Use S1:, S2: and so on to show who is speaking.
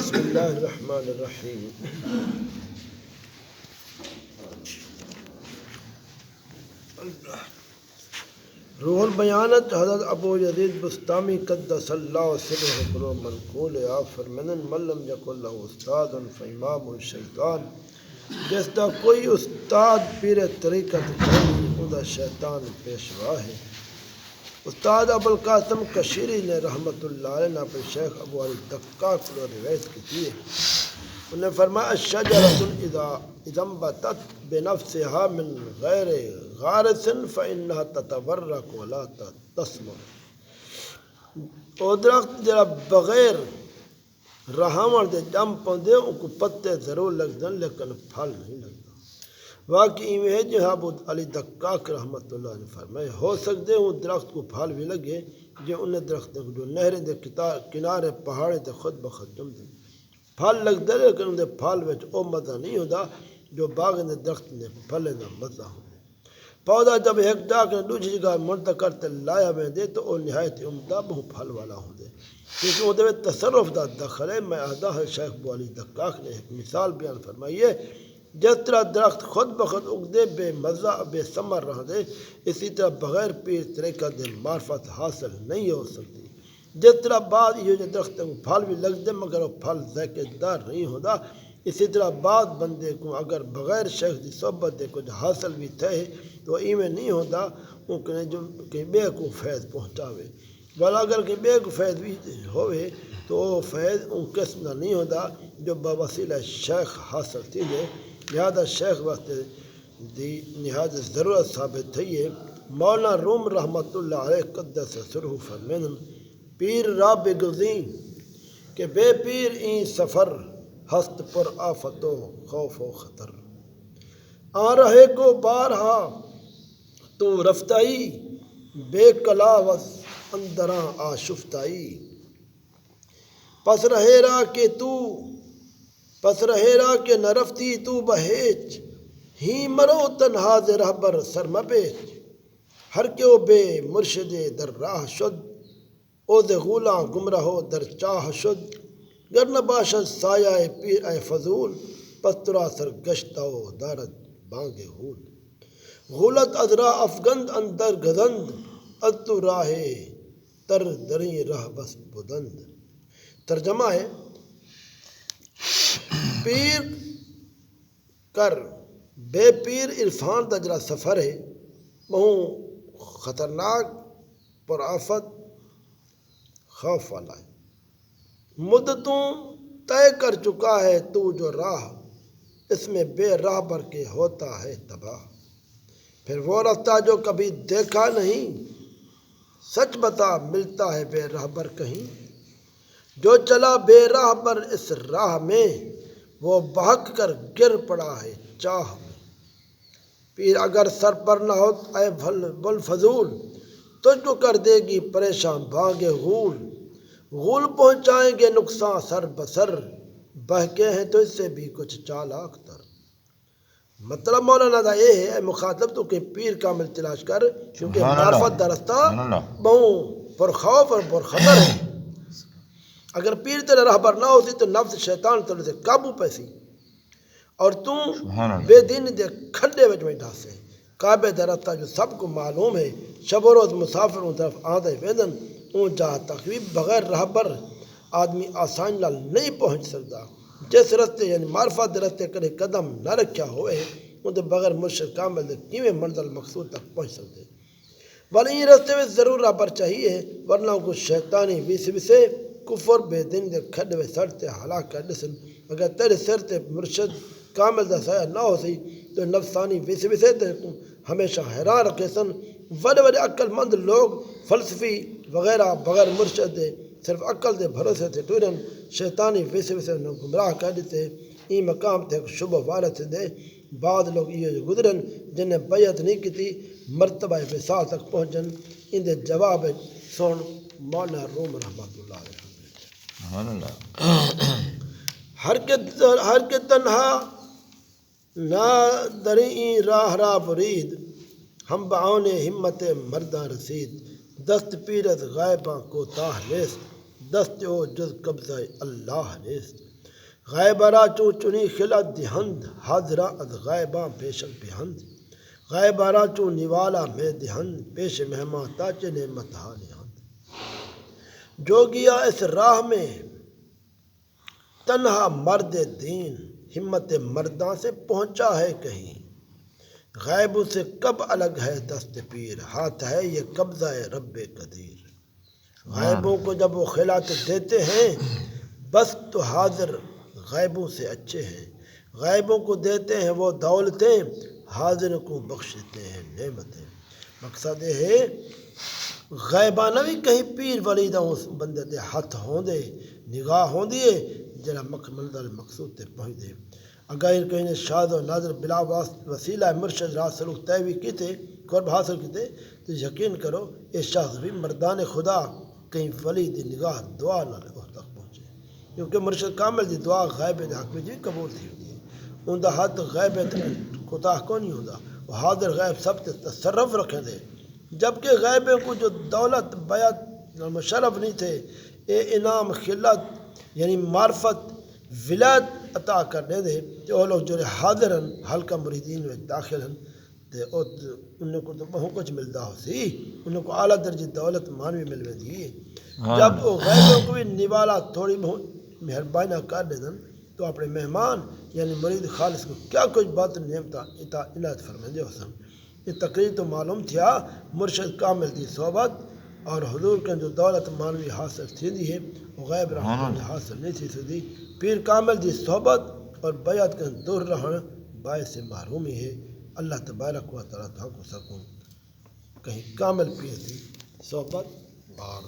S1: بسم اللہ الرحمن الرحیم۔ روح البیانت حضرت ابو یزید بستامی قدس اللہ سرہ کرو منقول آپ فرمانن من لم یکن لہ استاد فامام الشیطان، جس دا کوئی استاد پیر طریقت نہیں اوندا شیطان پیشوا ہے۔ استاد ابو القاسم کشیری نے رحمت اللہ علیہ نے اپنے شیخ ابو علی دقاق کو روایت کی ہے۔ انہوں نے فرمایا الشجرۃ اذا انبتت بنفسها من غیر غارس فانها تتورق ولا تثمر۔ او درخت جڑا بغیر رہاون دے جم پوندے ان کو پتے ضرور لگدن لیکن پھل نہیں لگدا۔ واقعی میں ہے جو ابو علی دقاق رحمت اللہ نے فرمایا ہو سکتے ان درخت کو پھل بھی لگے جو ان درخت جو نہریں دے کنارے پہاڑے تے خود بخود جم دے پھل لگتے لیکن ان دے پھل وچ او مزہ نہیں ہوتا جو باغ دے درخت نے پھلے دا مزہ ہو۔ پودا جب ایک جا کے دوسری جگہ منتقل تے لایا ویندے تو او نہایت عمدہ بہت پھل والا ہوندے کیونکہ وہ دے تصرف دا دخل ہے۔ میں آدھا ہے شیخ ابو علی دقاق نے ایک مثال بیان فرمائی ہے، جس طرح درخت خود بخود اگدے بے مزہ بے ثمر رہ دے، اسی طرح بغیر پیر طریقہ دے معرفت حاصل نہیں ہو سکتی۔ جس طرح بعض یہ درخت کو پھل بھی لگ دے مگر وہ پھل ذائقے دار نہیں ہوتا، اسی طرح بعض بندے کو اگر بغیر شیخ دی صحبت دے کچھ حاصل بھی تھے تو ایویں نہیں ہوتا وہ کہ بے کو فیض پہنچاوے، والا اگر کہ بے کو فیض بھی ہوئے تو وہ فیض ان قسم کا نہیں ہوتا جو بوسیلہ شیخ حاصل تھی دے۔ لہذا شیخ وقت دی نہایت ضرورت ثابت تھی ہے۔ مولانا روم رحمت اللہ علیہ قدس سرہ فرمائن پیر را بگزیں کہ بے پیر این سفر ہست پر آفت و خوف و خطر، آ رہے کو بارہا تو رفتائی بے کلاوس اندراں آشفتائی، پس رہے را کہ نہ رفتی تو بہیچ، ہی مرو تنہا ز رہبر سر مپیچ، ہر کیو بے مرشد در راہ شد، او ز غولاں گمراہو در چاہ شد، گر نہ باشد سایہ پیر اے فضول، پس ترا سرگشتہ دارد بانگ ہول، غولت از راہ افگند اندر گزند، از تو راہ تر دریں راہ بس بدند۔ ترجمہ ہے پیر کر بے پیر عرفان دا جڑا سفر ہے بہت خطرناک پر آفت خوف والا ہے۔ مدتوں طے کر چکا ہے تو جو راہ، اس میں بے راہ بر کے ہوتا ہے تباہ، پھر وہ راستہ جو کبھی دیکھا نہیں، سچ بتا ملتا ہے بے راہ بر کہیں، جو چلا بے راہ بر اس راہ میں، وہ بہک کر گر پڑا ہے چاہ میں۔ پیر اگر سر پر نہ ہو اے بل فضول، تجھ کو کر دے گی پریشان بانگ غول، غول پہنچائیں گے نقصان سر بسر، بہکے ہیں تو اس سے بھی کچھ چالاک تر۔ مطلب مولانا دا یہ ہے اے مخاطب تو کہ پیر کامل تلاش کر کیونکہ معرفت دا رستہ بہت پر خوف اور پر خطر ہے۔ اگر پیر تیرے راہبر نہ ہوتی تو نفس شیطان تیرے سے قابو پیسی اور تم بے دین دے کھڈے وچ بیٹھا سے۔ کعبے دا رستہ جو سب کو معلوم ہے، شب و روز مسافروں طرف آدھے ویدن اون جہاں تک بھی بغیر راہبر آدمی آسانی نال نہیں پہنچ سکتا۔ جس رستے یعنی معرفت دے رستے کدے قدم نہ رکھیا ہوئے ان دے بغیر مرشد کامل دے کیویں منزل مقصود تک پہنچ سکتے۔ ولی ان رستے میں ضرور راہبر چاہیے ورنہ کو شیطانی وسوسے کفر بے دین دے کھڈ وے سڑ تے ہلاک کر دسن۔ اگر تیرے سر تے مرشد کامل دا سایہ نہ ہو سی تو نفسانی وسوسے تے ہمیشہ حیران رکھے سن۔ بڑے بڑے عقل مند لوگ فلسفی وغیرہ بغیر مرشد دے صرف عقل دے بھروسے تے ٹورن شیطانی وسوسے نے گمراہ کر دیتے۔ این مقام تے شبہ وارث دے بعد لوگ یہ گزرن جنہیں بیعت نہیں کی مرتبہ وصال تک پہنچن۔ ان دے جواب سن مولانا روم رحمت اللہ علیہ ہر کے تنہا نہ دریں راہ را برید، ہم بعون ہمت مرداں رسید، دست پیرت غائباں کو تاہ نیست، دست او جز قبضہ اللہ نیست غائبارا چو چنی خلت دہند حاضرہ از غائباں پیشک بہند غائبارا چو نوالا میں دہند پیش مہمان تاچ نعمت ہانہند جو گیا اس راہ میں تنہا مرد دین ہمت مرداں سے پہنچا ہے کہیں غیبوں سے کب الگ ہے دست پیر ہاتھ ہے یہ قبضہ رب قدیر غیبوں کو جب وہ خلعت دیتے ہیں بس تو حاضر غیبوں سے اچھے ہیں غیبوں کو دیتے ہیں وہ دولتیں حاضر کو بخشتے ہیں نعمتیں مقصد یہ ہے غیبانہ بھی کہیں پیر ولی دا اس بندے دے ہاتھ ہوں دے نگاہ ہوں دیے جڑا منزل مقصود تے پہنچ دے اگر ان کہیں شاد و ناظر بلا وسیلہ مرشد راہ سلوک تیوی کیتے قرب حاصل کیتے تو یقین کرو یہ شخص بھی مردان خدا کہیں ولی دی نگاہ دعا نہ لے اس تک پہنچے کیونکہ مرشد کامل دی دعا غیب دے حق میں جی قبول تھی ہوتی ہے ان دا ہاتھ غیب کوتاہ کو نہیں ہوتا وہ حاضر غیب سب تے تصرف رکھیں دے جبکہ غیبے کو جو دولت بیعت مشرف نہیں تھے اے انعام خلت یعنی معرفت ولایت عطا کرنے دے کہ وہ لوگ جو حاضر ہیں حلقہ مریدین میں داخل ہیں تے انہوں کو تو بہت کچھ ملتا ہو سی انہوں کو اعلیٰ درجی دولت مانوی ملوے دی جب وہ غیبوں کو بھی نوالا تھوڑی بہت مہربانیاں کر دیں تو اپنے مہمان یعنی مرید خالص کو کیا کچھ بات نعمت عنایت فرمائیں دے حسن یہ تقریر تو معلوم تھیا مرشد کامل دی صحبت اور حضور کے جو دولت مانوی حاصل تھی دی ہے وہ غیب رحمت حاصل نہیں تھی دی پیر کامل دی صحبت اور بیعت کے دور رہن باعث محرومی ہے اللہ تبارک و تعالیٰ تو کو سکوں کہیں کامل پیر دی صحبت اور